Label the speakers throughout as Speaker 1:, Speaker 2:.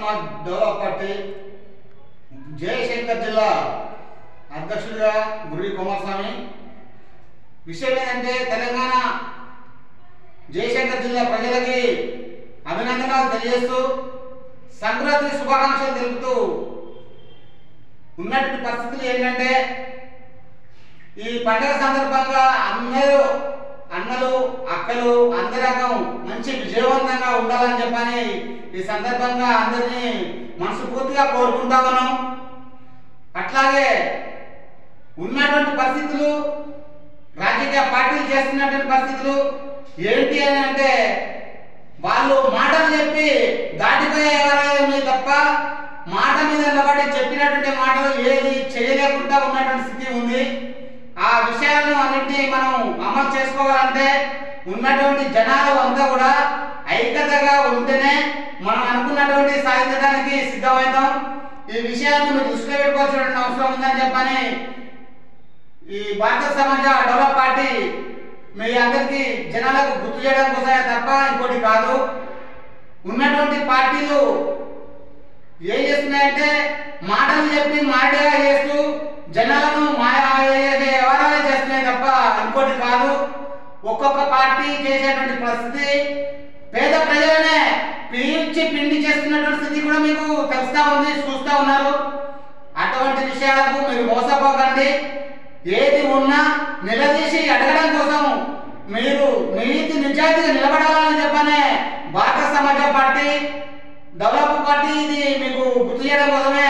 Speaker 1: Samaj develop party Jayashankar జిల్లా అధ్యక్షుడిగా గురి కుమారస్వామి. విషయం ఏంటంటే తెలంగాణ జయశంకర్ జిల్లా ప్రజలకి అభినందనలు తెలియజేస్తూ సంక్రాంతి శుభాకాంక్షలు తెలుపుతూ ఉన్నటువంటి పరిస్థితులు ఏంటంటే ఈ పండుగ సందర్భంగా అందరూ అన్నలు అక్కలు అందరకం మంచి విజయవంతంగా ఉండాలని చెప్పని ఈ సందర్భంగా అందరినీ మనస్ఫూర్తిగా కోరుకుంటా ఉన్నాం. అట్లాగే ఉన్నటువంటి పరిస్థితులు రాజకీయ పార్టీలు చేస్తున్నటువంటి పరిస్థితులు ఏంటి అని అంటే వాళ్ళు మాటలు చెప్పి దాటిపోయే తప్ప మాట మీద నిలబడి చెప్పినటువంటి మాటలు ఏది చేయలేకుండా ఉన్నటువంటి స్థితి ఉంది. ఆ విషయాలను అన్నింటినీ మనం అమలు చేసుకోవాలంటే ఉన్నటువంటి జనాలు అంతా కూడా ఐక్యతగా ఉంటేనే మనం అనుకున్నటువంటి సాధించడానికి సిద్ధమవుతాం. ఈ విషయాన్ని మీరు దృష్టిలో పెట్టుకోవాల్సిన అవసరం ఉందని చెప్పని ఈ భారత సమాజ డెవలప్ పార్టీ మీ అందరికీ జనాలకు గుర్తు చేయడం కోసమే తప్ప ఇంకోటి కాదు. ఉన్నటువంటి పార్టీలు ఏం చేస్తున్నాయంటే మాటలు చెప్పి మాటగా చేస్తూ జనాలను మాయా వ్యవహారాలు చేస్తున్నాయి తప్ప ఇంకోటి కాదు. ఒక్కొక్క పార్టీ చేసేటువంటి పరిస్థితి పేద ప్రజలనే పీల్చి పిండి చేస్తున్నటువంటి స్థితి కూడా మీకు తెలుస్తా ఉంది, చూస్తూ ఉన్నారు. అటువంటి విషయాలకు మీరు మోసపోకండి. ఏది ఉన్నా నిలదీసి అడగడం కోసం మీరు నీతి నిజాయితీగా నిలబడాలని చెప్పనే భారత సమాజ పార్టీ డెవలప్ పార్టీ ఇది మీకు గుర్తు చేయడం కోసమే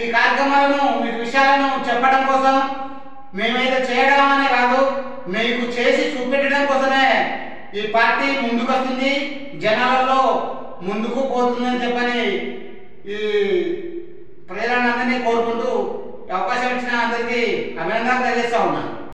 Speaker 1: ఈ కార్యక్రమాలను మీకు విషయాలను చెప్పడం కోసం మేమైతే చేయడం అనే కాదు, మీకు చేసి చూపెట్టడం కోసమే ఈ పార్టీ ముందుకు వస్తుంది, జనాలలో ముందుకు పోతుందని చెప్పని ఈ ప్రజలందరినీ కోరుకుంటూ అవకాశం ఇచ్చిన అందరికీ అభినందనలు తెలియజేస్తా ఉన్నాను.